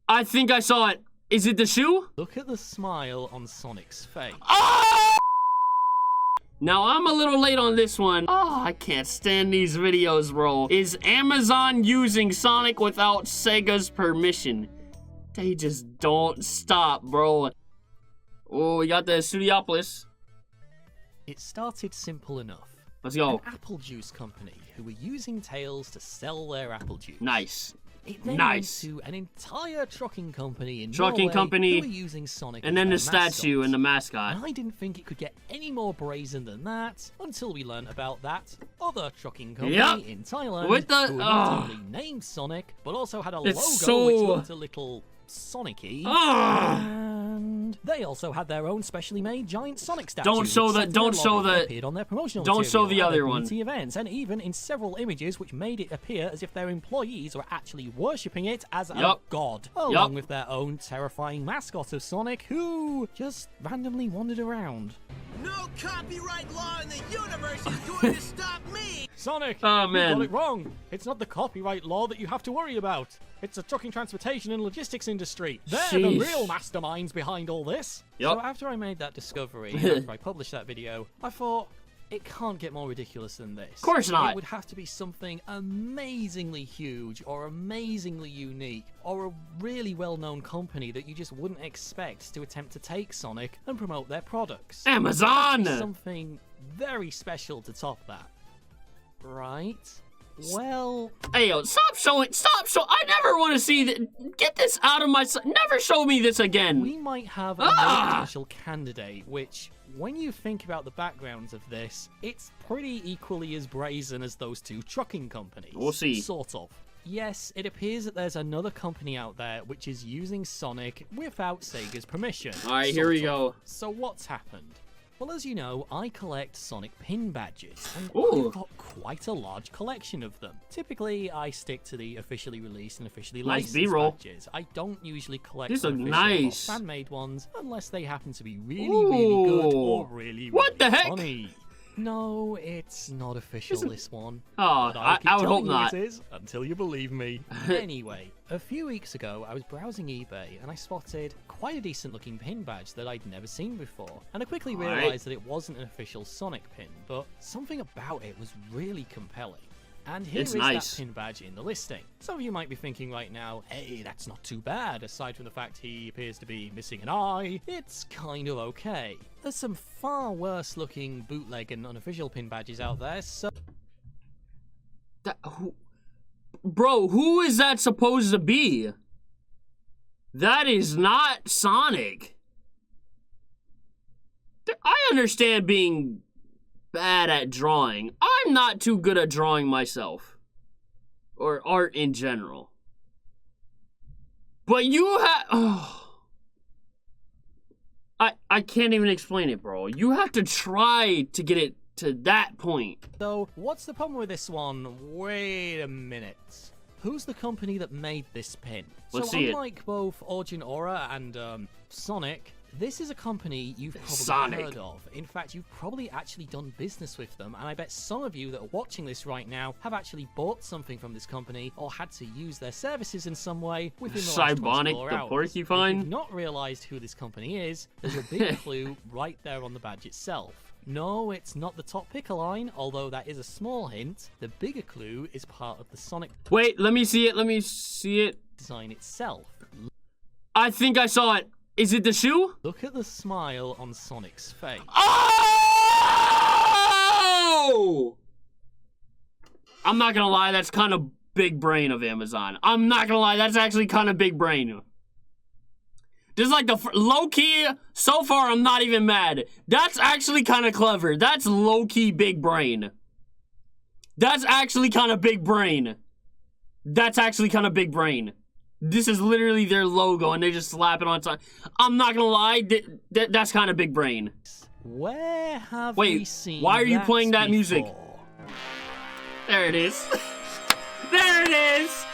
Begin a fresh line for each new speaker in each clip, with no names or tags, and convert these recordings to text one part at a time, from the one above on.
I think I saw it. Is it the shoe?
Look at the smile on Sonic's face.
Oh! Now, I'm a little late on this one. Oh, I can't stand these videos, bro. Is Amazon using Sonic without Sega's permission? They just don't stop, bro. Oh, we got the Studiopolis.
It started simple enough.
Let's go.
An apple juice company who were using Tails to sell their apple juice.
Nice.
It then
Nice.
went to an entire trucking company in
Trucking
Norway
company,
who were using Sonic
and then the
as their
statue
mascot.
and the mascot.
And I didn't think it could get any more brazen than that until we learned about that other trucking company in Thailand
With the,
who not only named Sonic but also had a logo
so...
which looked a little Sonic-y. And they also had their own specially made giant Sonic statue.
Don't show the. Don't show the.
Appeared on their promotional
don't show the
material
other
at
one.
Events, and even in several images, which made it appear as if their employees were actually worshipping it as a god, along with their own terrifying mascot of Sonic, who just randomly wandered around.
No copyright law in the universe is going to stop me!
Sonic,
oh, man.
you got it wrong. It's not the copyright law that you have to worry about. It's the trucking, transportation, and logistics industry. They're the real masterminds behind all this. So after I made that discovery, after I published that video, I thought, it can't get more ridiculous than this.
Of course not.
It would have to be something amazingly huge, or amazingly unique, or a really well-known company that you just wouldn't expect to attempt to take Sonic and promote their products.
Amazon!
Something very special to top that. Right? Well...
Hey, yo, stop showing, I never want to see that. Get this out of my, never show me this again.
We might have a potential candidate, which, when you think about the backgrounds of this, it's pretty equally as brazen as those two trucking companies.
We'll see.
Sort of. Yes, it appears that there's another company out there which is using Sonic without Sega's permission.
Alright, here we go.
So what's happened? Well, as you know, I collect Sonic pin badges, and I've got quite a large collection of them. Typically, I stick to the officially released and officially licensed badges. I don't usually collect official or fan-made ones unless they happen to be really, really good or really, really funny. No, it's not official, this one.
Oh, I would hope not.
It is, until you believe me. Anyway, a few weeks ago, I was browsing eBay, and I spotted quite a decent-looking pin badge that I'd never seen before. And I quickly realized that it wasn't an official Sonic pin, but something about it was really compelling. And here is that pin badge in the listing. Some of you might be thinking right now, hey, that's not too bad. Aside from the fact he appears to be missing an eye, it's kind of okay. There's some far worse looking bootleg and unofficial pin badges out there, so...
Bro, who is that supposed to be? That is not Sonic. I understand being bad at drawing. I'm not too good at drawing myself. Or art in general. But you have... I can't even explain it, bro. You have to try to get it to that point.
So, what's the problem with this one? Wait a minute. Who's the company that made this pin?
Let's see it.
Unlike both Origin Aura and Sonic, this is a company you've probably heard of. In fact, you've probably actually done business with them, and I bet some of you that are watching this right now have actually bought something from this company or had to use their services in some way within the last 24 hours.
the porcupine?
If you've not realized who this company is, there's a big clue right there on the badge itself. No, it's not the top picker line, although that is a small hint. The bigger clue is part of the Sonic...
Wait, let me see it.
Design itself.
I think I saw it. Is it the shoe?
Look at the smile on Sonic's face.
Oh! I'm not gonna lie, that's kind of big brain of Amazon. I'm not gonna lie, that's actually kind of big brain. This is like the low-key, so far I'm not even mad. That's actually kind of clever. That's low-key big brain. That's actually kind of big brain. That's actually kind of big brain. This is literally their logo and they just slap it on top. I'm not gonna lie, that's kind of big brain.
Where have we seen
why are you playing that music? There it is. There it is.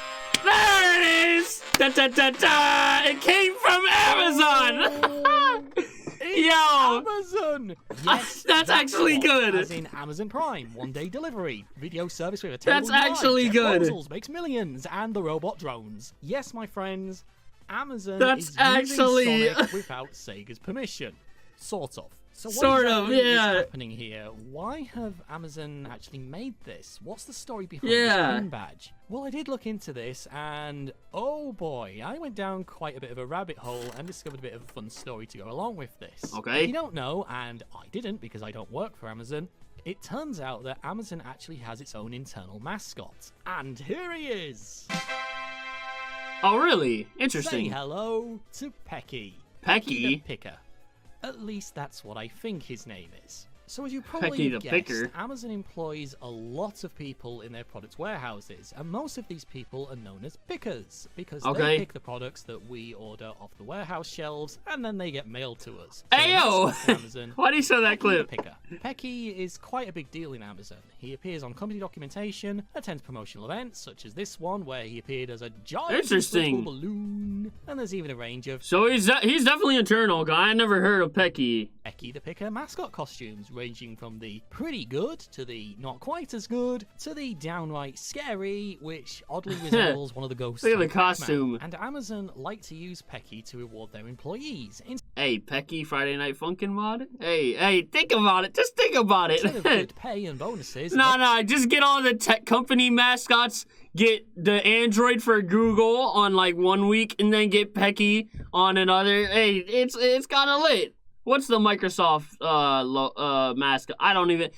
There it is. Da, da, da, da. It came from Amazon. Yo.
Amazon. Yes,
that's actually good.
As in Amazon Prime, one-day delivery, video service with a terrible
That's actually good.
Makes millions, and the robot drones. Yes, my friends, Amazon
That's
is
actually
using Sonic without Sega's permission. Sort of. So what
Sort of,
exactly is
yeah.
happening here? Why have Amazon actually made this? What's the story behind
Yeah.
this pin badge? Well, I did look into this, and oh boy, I went down quite a bit of a rabbit hole and discovered a bit of a fun story to go along with this.
Okay.
If you don't know, and I didn't because I don't work for Amazon, it turns out that Amazon actually has its own internal mascot. And here he is!
Oh, really?
Say
Interesting.
hello to Pecky.
Pecky?
the Picker. At least that's what I think his name is. So as you probably
Pecky
have
the
guessed,
Picker.
Amazon employs a lot of people in their product warehouses, and most of these people are known as pickers, because
Okay.
they pick the products that we order off the warehouse shelves, and then they get mailed to us. So
Ayo!
the mascot for Amazon,
Why do you show that
Pecky the
clip?
Picker. Pecky is quite a big deal in Amazon. He appears on company documentation, attends promotional events, such as this one, where he appeared as a giant
Interesting.
inflatable balloon, and there's even a range of
So he's definitely internal guy. I never heard of Pecky.
Pecky the Picker mascot costumes, ranging from the pretty good to the not quite as good to the downright scary, which oddly resembles one of the ghosts.
Look at the
from Pac-Man.
costume.
And Amazon like to use Pecky to reward their employees.
Hey, Pecky Friday Night Funkin' mod? Hey, think about it. Just think about
Instead of
it.
good pay and bonuses,
No, just get all the tech company mascots, get the Android for Google on like 1 week, and then get Pecky on another. Hey, it's kind of lit. What's the Microsoft mascot? I don't even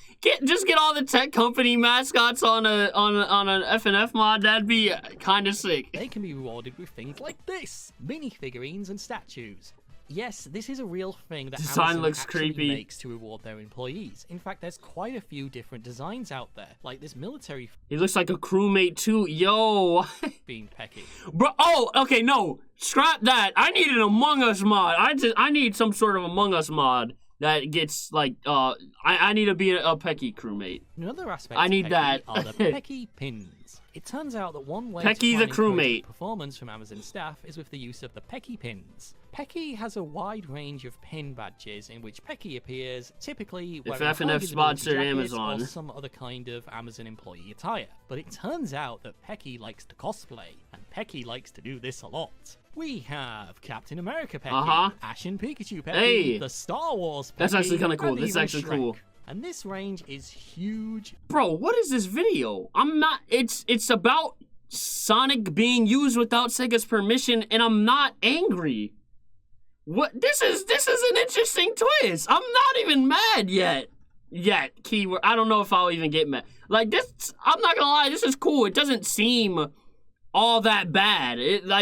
just get all the tech company mascots on an FNF mod. That'd be kind of sick.
they can be rewarded with things like this: minifigurines and statues. Yes, this is a real thing that
Design
Amazon
looks
actually
creepy.
makes to reward their employees. In fact, there's quite a few different designs out there, like this military
He looks like a crewmate too. Yo.
being Pecky.
Bro, oh, okay, no. Scrap that. I need an Among Us mod. I need some sort of Among Us mod that gets like I need to be a Pecky crewmate.
Another aspect
I
of
need
Pecky
that.
are the Pecky pins. It turns out that one way
Pecky
to
the
try and encourage
crewmate.
performance from Amazon staff is with the use of the Pecky pins. Pecky has a wide range of pin badges in which Pecky appears, typically wearing a
FNF
high visibility
sponsored
jacket
Amazon.
or some other kind of Amazon employee attire. But it turns out that Pecky likes to cosplay, and Pecky likes to do this a lot. We have Captain America Pecky,
Uh-huh.
Ash and Pikachu Pecky,
Hey.
the Star Wars Pecky,
That's actually kinda cool.
and
That's
even
actually
Shrek.
cool.
And this range is huge.
Bro, what is this video? I'm not. It's about Sonic being used without Sega's permission, and I'm not angry. What? This is an interesting twist. I'm not even mad yet. Keyword. I don't know if I'll even get mad. Like this. I'm not gonna lie. This is cool. It doesn't seem all that bad.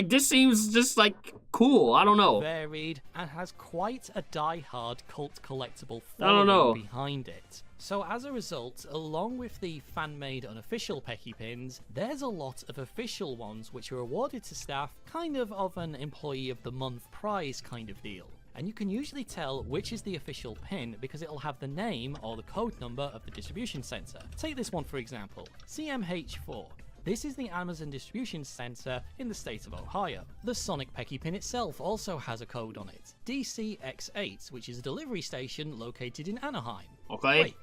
This seems just like cool. I don't know.
Varied and has quite a die-hard cult collectible
I don't
following
know.
behind it. So as a result, along with the fan-made unofficial Pecky pins, there's a lot of official ones which are awarded to staff, kind of an Employee of the Month prize kind of deal. And you can usually tell which is the official pin because it'll have the name or the code number of the distribution center. Take this one for example, CMH4. This is the Amazon distribution center in the state of Ohio. The Sonic Pecky pin itself also has a code on it, DCX8, which is a delivery station located in Anaheim.
Okay.
Wait,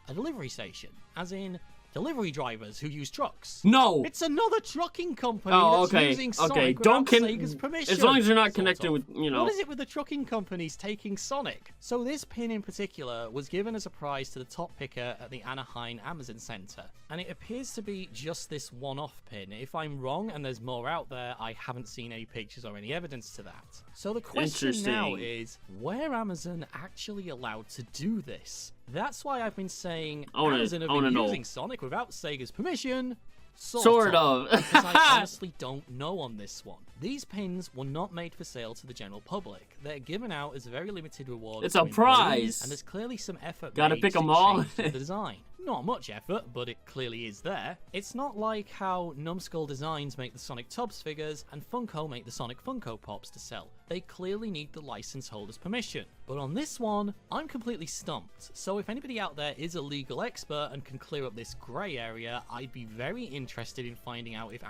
a delivery station? As in delivery drivers who use trucks?
No.
It's another trucking company
Oh,
that's
okay.
using Sonic
Okay.
without
Don't
Sega's permission.
As long as you're not
sort
connected
of.
with, you know.
What is it with the trucking companies taking Sonic? So this pin in particular was given as a prize to the top picker at the Anaheim Amazon Center, and it appears to be just this one-off pin. If I'm wrong and there's more out there, I haven't seen any pictures or any evidence to that. So the question now
Interesting.
is, were Amazon actually allowed to do this? That's why I've been saying
I wanna
Amazon have been
know.
using Sonic without Sega's permission.
Sort of.
Because I honestly don't know on this one. These pins were not made for sale to the general public. They're given out as a very limited reward.
It's
to
a
employees,
prize.
and there's clearly some effort
Gotta
made
pick
to
'em all.
change the design. Not much effort, but it clearly is there. It's not like how Numskull Designs make the Sonic Tubbs figures and Funko make the Sonic Funko Pops to sell. They clearly need the license holder's permission. But on this one, I'm completely stumped. So if anybody out there is a legal expert and can clear up this grey area, I'd be very interested in finding out if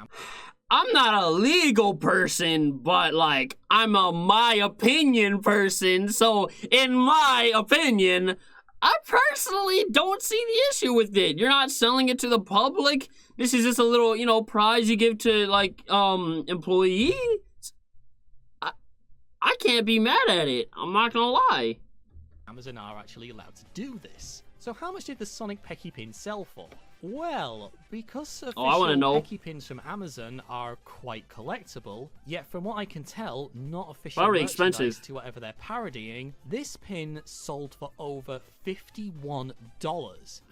I'm not a legal person, but like I'm a my opinion person. So in my opinion, I personally don't see the issue with it. You're not selling it to the public. This is just a little, prize you give to like employees. can't be mad at it. I'm not gonna lie.
Amazon are actually allowed to do this. So how much did the Sonic Pecky pin sell for? Well, because official
I wanna know.
Pecky pins from Amazon are quite collectible, yet from what I can tell, not official
Probably
merchandise
expensive.
to whatever they're parodying, this pin sold for over $51.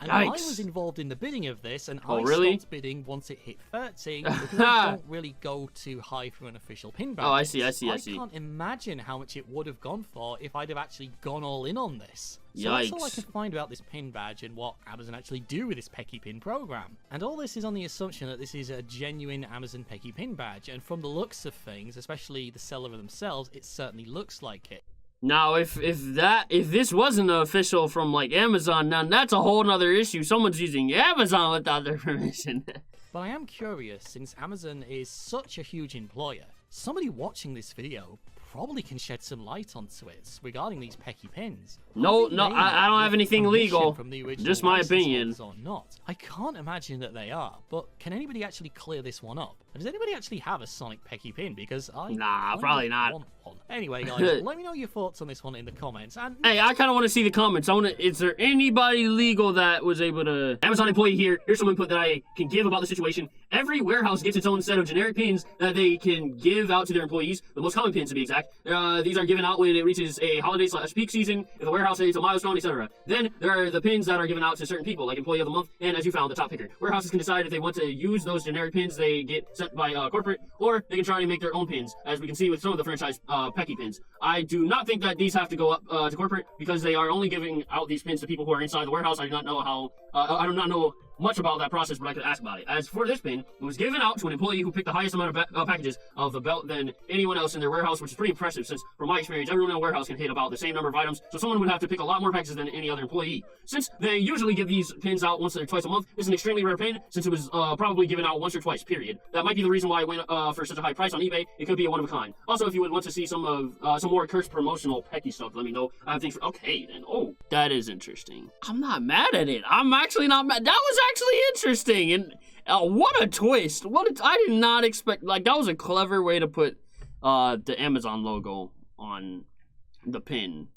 And I
Yikes.
was involved in the bidding of this, and
Oh,
I
really?
stopped bidding once it hit 30, because I don't really go too high for an official pin badge.
Oh, I see.
I
see.
can't imagine how much it would have gone for if I'd have actually gone all in on this. So that's all I
Yikes.
can find about this pin badge and what Amazon actually do with this Pecky pin program. And all this is on the assumption that this is a genuine Amazon Pecky pin badge, and from the looks of things, especially the seller themselves, it certainly looks like it.
Now, if this wasn't official from like Amazon, now that's a whole nother issue. Someone's using Amazon without their permission.
But I am curious, since Amazon is such a huge employer, somebody watching this video probably can shed some light onto it regarding these Pecky pins.
No,
Are they
no,
made
I don't
with
have anything
permission
legal.
from the original
Just my
license
opinion.
holders or not. I can't imagine that they are, but can anybody actually clear this one up? And does anybody actually have a Sonic Pecky pin? Because I
Nah,
kind of
probably not.
want one. Anyway, guys, let me know your thoughts on this one in the comments. And
Hey, I kind of want to see the comments. Is there anybody legal that was able to... Amazon employee here. Here's some input that I can give about the situation. Every warehouse gets its own set of generic pins that they can give out to their employees. The most common pins, to be exact. These are given out when it reaches a holiday/peak season, if the warehouse hits a milestone, etc. Then there are the pins that are given out to certain people, like employee of the month, and as you found, the top picker. Warehouses can decide if they want to use those generic pins they get sent by corporate, or they can try to make their own pins, as we can see with some of the franchise Pecky pins. I do not think that these have to go up to corporate, because they are only giving out these pins to people who are inside the warehouse. I do not know how, I do not know much about that process, but I could ask about it. As for this pin, it was given out to an employee who picked the highest amount of packages of the belt than anyone else in their warehouse, which is pretty impressive, since from my experience, everyone in a warehouse can hit about the same number of items, so someone would have to pick a lot more packages than any other employee. Since they usually give these pins out once or twice a month, it's an extremely rare pin, since it was probably given out once or twice, period. That might be the reason why it went for such a high price on eBay. It could be a one of a kind. Also, if you would want to see some more cursed promotional Pecky stuff, let me know. I have things for... Okay, then. Oh, that is interesting. I'm not mad at it. I'm actually not mad. That was actually interesting. And what a twist. I did not expect... Like, that was a clever way to put the Amazon logo on the pin.